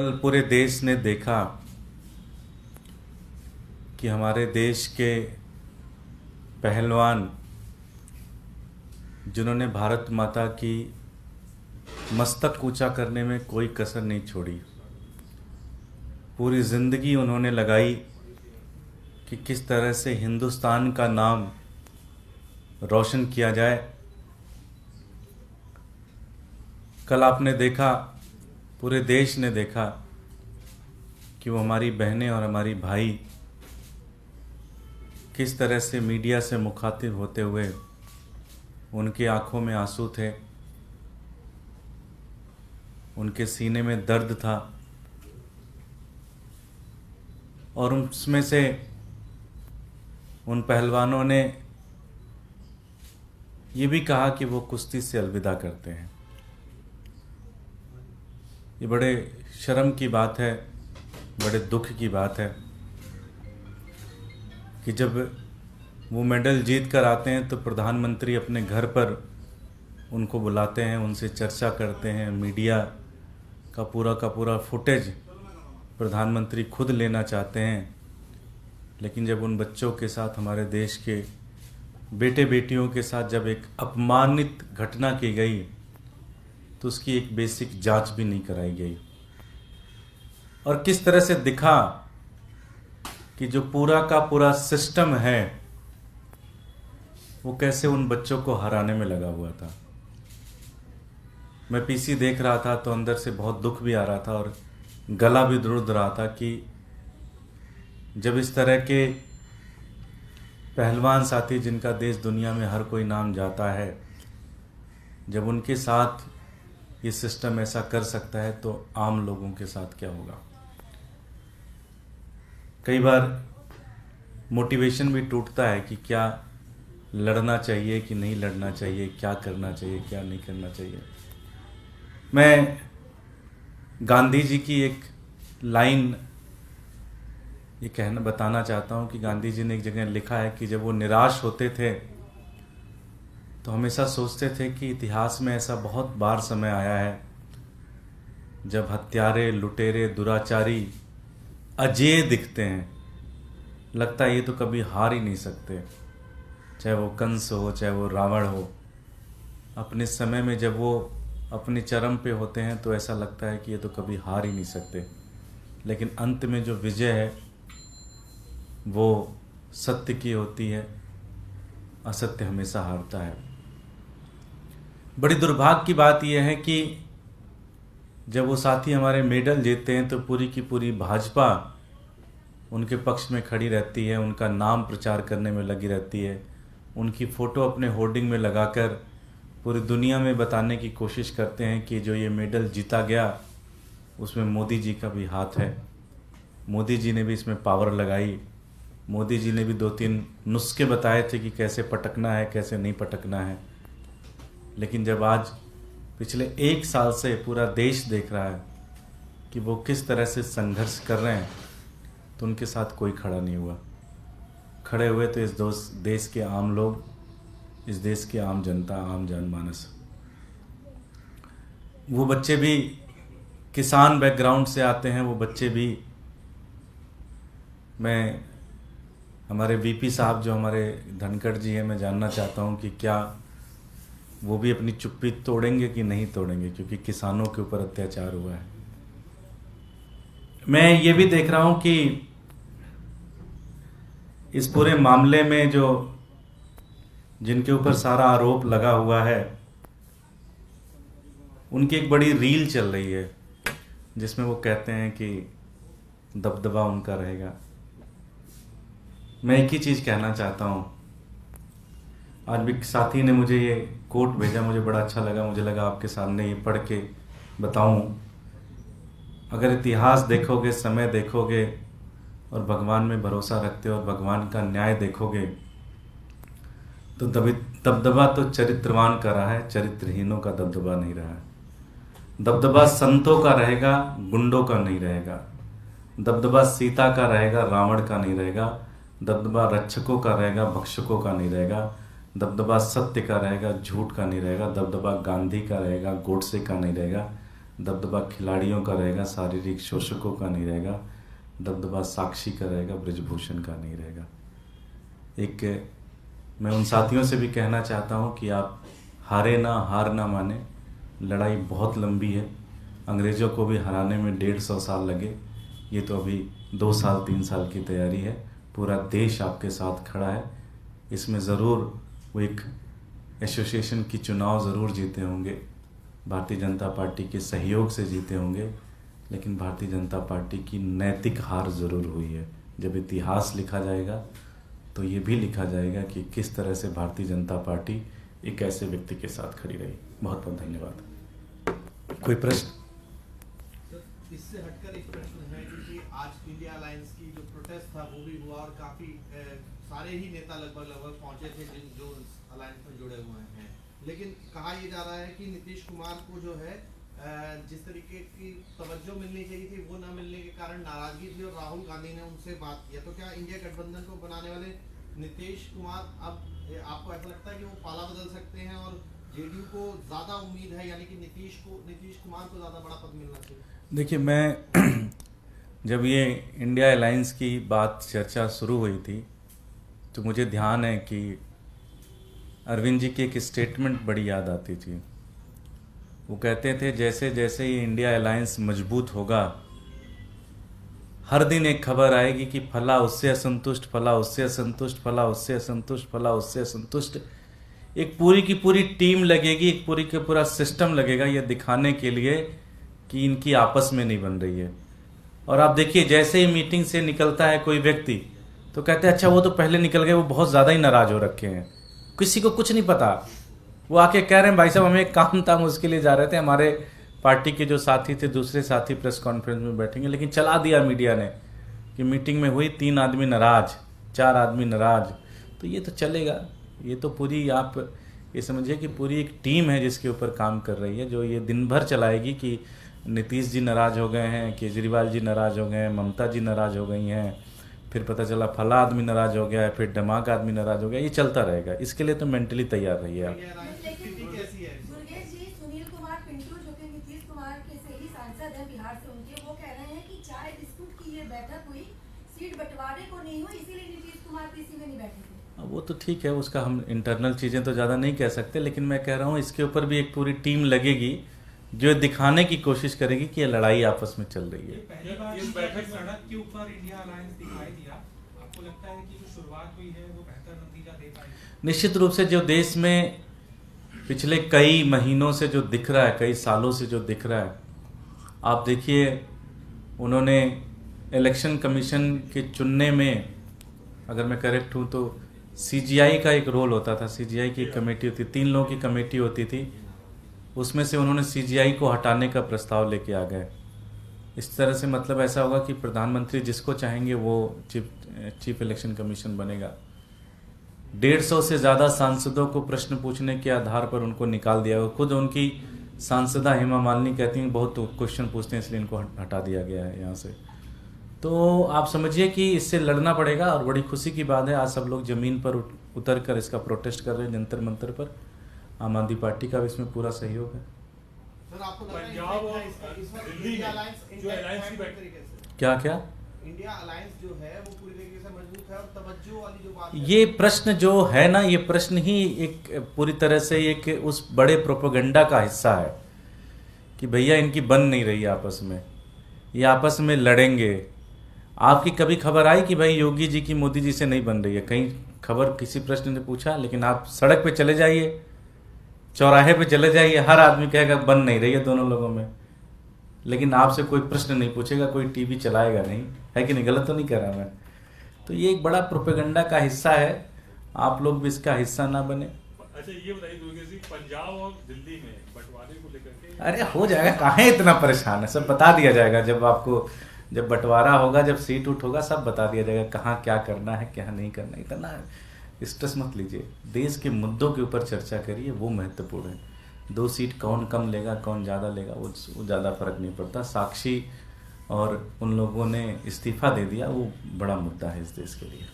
कल पूरे देश ने देखा कि हमारे देश के पहलवान जिन्होंने भारत माता की मस्तक ऊंचा करने में कोई कसर नहीं छोड़ी, पूरी ज़िंदगी उन्होंने लगाई कि किस तरह से हिंदुस्तान का नाम रोशन किया जाए। कल आपने देखा, पूरे देश ने देखा कि वो हमारी बहनें और हमारी भाई किस तरह से मीडिया से मुखातिब होते हुए उनकी आंखों में आंसू थे, उनके सीने में दर्द था और उसमें से उन पहलवानों ने ये भी कहा कि वो कुश्ती से अलविदा करते हैं। ये बड़े शर्म की बात है, बड़े दुख की बात है कि जब वो मेडल जीत कर आते हैं तो प्रधानमंत्री अपने घर पर उनको बुलाते हैं, उनसे चर्चा करते हैं। मीडिया का पूरा फुटेज प्रधानमंत्री खुद लेना चाहते हैं, लेकिन जब उन बच्चों के साथ, हमारे देश के बेटे बेटियों के साथ जब एक अपमानित घटना की गई तो उसकी एक बेसिक जांच भी नहीं कराई गई। और किस तरह से दिखा कि जो पूरा का पूरा सिस्टम है वो कैसे उन बच्चों को हराने में लगा हुआ था। मैं पीसी देख रहा था तो अंदर से बहुत दुख भी आ रहा था और गला भी दर्द रहा था कि जब इस तरह के पहलवान साथी जिनका देश दुनिया में हर कोई नाम जाता है, जब उनके साथ ये सिस्टम ऐसा कर सकता है तो आम लोगों के साथ क्या होगा। कई बार मोटिवेशन भी टूटता है कि क्या लड़ना चाहिए कि नहीं लड़ना चाहिए, क्या करना चाहिए क्या नहीं करना चाहिए। मैं गांधी जी की एक लाइन ये बताना चाहता हूँ कि गांधी जी ने एक जगह लिखा है कि जब वो निराश होते थे तो हमेशा सोचते थे कि इतिहास में ऐसा बहुत बार समय आया है जब हत्यारे, लुटेरे, दुराचारी अजेय दिखते हैं, लगता है ये तो कभी हार ही नहीं सकते। चाहे वो कंस हो, चाहे वो रावण हो, अपने समय में जब वो अपने चरम पे होते हैं तो ऐसा लगता है कि ये तो कभी हार ही नहीं सकते, लेकिन अंत में जो विजय है वो सत्य की होती है, असत्य हमेशा हारता है। बड़ी दुर्भाग्य की बात यह है कि जब वो साथी हमारे मेडल जीतते हैं तो पूरी की पूरी भाजपा उनके पक्ष में खड़ी रहती है, उनका नाम प्रचार करने में लगी रहती है, उनकी फ़ोटो अपने होर्डिंग में लगाकर पूरी दुनिया में बताने की कोशिश करते हैं कि जो ये मेडल जीता गया उसमें मोदी जी का भी हाथ है, मोदी जी ने भी इसमें पावर लगाई, मोदी जी ने भी 2-3 नुस्खे बताए थे कि कैसे पटकना है, कैसे नहीं पटकना है। लेकिन जब आज पिछले 1 साल से पूरा देश देख रहा है कि वो किस तरह से संघर्ष कर रहे हैं तो उनके साथ कोई खड़ा नहीं हुआ। खड़े हुए तो इस देश के आम लोग, इस देश की आम जनता, आम जनमानस। वो बच्चे भी किसान बैकग्राउंड से आते हैं, वो बच्चे भी, मैं हमारे वीपी साहब जो हमारे धनखड़ जी हैं, मैं जानना चाहता हूं कि क्या वो भी अपनी चुप्पी तोड़ेंगे कि नहीं तोड़ेंगे, क्योंकि किसानों के ऊपर अत्याचार हुआ है। मैं ये भी देख रहा हूं कि इस पूरे मामले में जो जिनके ऊपर सारा आरोप लगा हुआ है उनकी एक बड़ी रील चल रही है जिसमें वो कहते हैं कि दबदबा उनका रहेगा। मैं एक ही चीज़ कहना चाहता हूँ। आज भी साथी ने मुझे ये कोट भेजा, मुझे बड़ा अच्छा लगा, मुझे लगा आपके सामने ये पढ़ के बताऊं। अगर इतिहास देखोगे, समय देखोगे और भगवान में भरोसा रखते हो और भगवान का न्याय देखोगे तो दबदबा तो चरित्रवान का रहा है, चरित्रहीनों का दबदबा नहीं रहा है। दबदबा संतों का रहेगा, गुंडों का नहीं रहेगा। दबदबा सीता का रहेगा, रावण का नहीं रहेगा। दबदबा रक्षकों का रहेगा, भक्षकों का नहीं रहेगा। दबदबा सत्य का रहेगा, झूठ का नहीं रहेगा। दबदबा गांधी का रहेगा, गोडसे का नहीं रहेगा। दबदबा खिलाड़ियों का रहेगा, शारीरिक शोषकों का नहीं रहेगा। दबदबा साक्षी का रहेगा, ब्रजभूषण का नहीं रहेगा। एक मैं उन साथियों से भी कहना चाहता हूँ कि आप हार ना माने। लड़ाई बहुत लंबी है। अंग्रेज़ों को भी हराने में 150 साल लगे, ये तो अभी 2 साल 3 साल की तैयारी है। पूरा देश आपके साथ खड़ा है। इसमें ज़रूर वो एक एसोसिएशन की चुनाव ज़रूर जीते होंगे, भारतीय जनता पार्टी के सहयोग से जीते होंगे, लेकिन भारतीय जनता पार्टी की नैतिक हार ज़रूर हुई है। जब इतिहास लिखा जाएगा तो ये भी लिखा जाएगा कि किस तरह से भारतीय जनता पार्टी एक ऐसे व्यक्ति के साथ खड़ी रही। बहुत बहुत धन्यवाद। कोई प्रश्न? इससे हटकर एक प्रश्न है कि आज इंडिया अलायंस की जो प्रोटेस्ट था वो भी हुआ और काफी सारे ही नेता लगभग पहुंचे थे जो अलायंस में जुड़े हुए हैं, लेकिन कहा यह जा रहा है कि नीतीश कुमार को जो है जिस तरीके की तवज्जो मिलनी चाहिए थी वो न मिलने के कारण नाराजगी थी और राहुल गांधी ने उनसे बात किया। तो क्या इंडिया गठबंधन को बनाने वाले नीतीश कुमार अब आपको ऐसा लगता है कि वो पाला बदल सकते हैं और जेडीयू को ज्यादा उम्मीद है, यानी कि नीतीश कुमार को ज्यादा बड़ा पद मिलना चाहिए? देखिए, मैं जब ये इंडिया अलायंस की बात चर्चा शुरू हुई थी तो मुझे ध्यान है कि अरविंद जी की एक स्टेटमेंट बड़ी याद आती थी। वो कहते थे जैसे जैसे ये इंडिया अलायंस मजबूत होगा, हर दिन एक खबर आएगी कि फला उससे असंतुष्ट, फला उससे असंतुष्ट, फला उससे असंतुष्ट, फला उससे असंतुष्ट। एक पूरी की पूरी टीम लगेगी, एक पूरी का पूरा सिस्टम लगेगा ये दिखाने के लिए कि इनकी आपस में नहीं बन रही है। और आप देखिए, जैसे ही मीटिंग से निकलता है कोई व्यक्ति तो कहते हैं अच्छा वो तो पहले निकल गए, वो बहुत ज़्यादा ही नाराज हो रखे हैं, किसी को कुछ नहीं पता। वो आके कह रहे हैं भाई साहब हमें एक काम था, हम उसके लिए जा रहे थे, हमारे पार्टी के जो साथी थे दूसरे साथी प्रेस कॉन्फ्रेंस में बैठेंगे, लेकिन चला दिया मीडिया ने कि मीटिंग में हुई 3 आदमी नाराज, 4 आदमी नाराज। तो ये तो चलेगा, ये तो पूरी आप ये समझिए कि पूरी एक टीम है जिसके ऊपर काम कर रही है, जो ये दिन भर चलाएगी कि नीतीश जी नाराज हो गए हैं, केजरीवाल जी नाराज हो गए हैं, ममता जी नाराज हो गई हैं, फिर पता चला फला आदमी नाराज हो गया है, फिर धमाक आदमी नाराज हो गया। ये चलता रहेगा, इसके लिए तो मेंटली तैयार रहिए आप। सुनील कुमार पिंटू जो कि नीतीश कुमार के से ही सांसद हैं बिहार से, उनके वो कह रहे हैं कि चाय बिस्कुट की ये बैठक हुई, सीट बंटवारे को नहीं हुई, इसीलिए नीतीश कुमार पीसी में नहीं बैठे थे। वो तो ठीक है, उसका हम इंटरनल चीज़ें तो ज़्यादा नहीं कह सकते, लेकिन मैं कह रहा हूँ इसके ऊपर भी एक पूरी टीम लगेगी जो दिखाने की कोशिश करेगी कि ये लड़ाई आपस में चल रही है। पहली बार इस बैठक सड़क के ऊपर इंडिया अलायंस दिखाई दिया, आपको लगता है कि जो शुरुआत हुई है वो बेहतर नतीजा दे पाएगी? निश्चित रूप से जो देश में पिछले कई महीनों से जो दिख रहा है, कई सालों से जो दिख रहा है, आप देखिए उन्होंने इलेक्शन कमीशन के चुनने में, अगर मैं करेक्ट हूँ तो सीजीआई का एक रोल होता था, सीजीआई की एक कमेटी होती, 3 लोगों की कमेटी होती थी, उसमें से उन्होंने सीजीआई को हटाने का प्रस्ताव लेके आ गए। इस तरह से मतलब ऐसा होगा कि प्रधानमंत्री जिसको चाहेंगे वो चीफ इलेक्शन कमीशन बनेगा। 150 से ज़्यादा सांसदों को प्रश्न पूछने के आधार पर उनको निकाल दिया गया। खुद उनकी सांसदा हेमा मालिनी कहती हैं बहुत क्वेश्चन पूछते हैं इसलिए इनको हटा दिया गया है यहाँ से। तो आप समझिए कि इससे लड़ना पड़ेगा और बड़ी खुशी की बात है आज सब लोग ज़मीन पर उतर कर इसका प्रोटेस्ट कर रहे हैं जंतर मंतर पर। आम आदमी पार्टी का भी इसमें पूरा सहयोग है। सर आपको लगता है पंजाब और दिल्ली में जो अलायंस की बैठक, क्या क्या इंडिया अलायंस जो है वो पूरी तरीके से मजबूत है और तवज्जो वाली जो बात ये प्रश्न जो है ना, ये प्रश्न ही एक पूरी तरह से एक उस बड़े प्रोपेगेंडा का हिस्सा है कि भैया इनकी बन नहीं रही आपस में, ये आपस में लड़ेंगे। आपकी कभी खबर आई कि भाई योगी जी की मोदी जी से नहीं बन रही है? कहीं खबर किसी प्रश्न ने पूछा? लेकिन आप सड़क पे चले जाइए, चौराहे पे चले जाइए, हर आदमी कहेगा बन नहीं रही है दोनों लोगों में, लेकिन आपसे कोई प्रश्न नहीं पूछेगा, कोई टीवी चलाएगा नहीं, है कि नहीं? गलत तो नहीं कह रहा मैं? तो ये एक बड़ा प्रोपेगेंडा का हिस्सा है, आप लोग भी इसका हिस्सा ना बने। अच्छा ये बताइए दुर्गेश जी, पंजाब और दिल्ली में बंटवारे को लेकर के अरे हो जाएगा, काहे इतना परेशान है, सब बता दिया जाएगा। जब बंटवारा होगा, जब सीट उठ होगा, सब बता दिया जाएगा कहाँ क्या करना है क्या नहीं करना है। इतना स्ट्रेस मत लीजिए, देश के मुद्दों के ऊपर चर्चा करिए, वो महत्वपूर्ण है। 2 सीट कौन कम लेगा कौन ज़्यादा लेगा वो ज़्यादा फर्क नहीं पड़ता। साक्षी और उन लोगों ने इस्तीफा दे दिया, वो बड़ा मुद्दा है इस देश के लिए।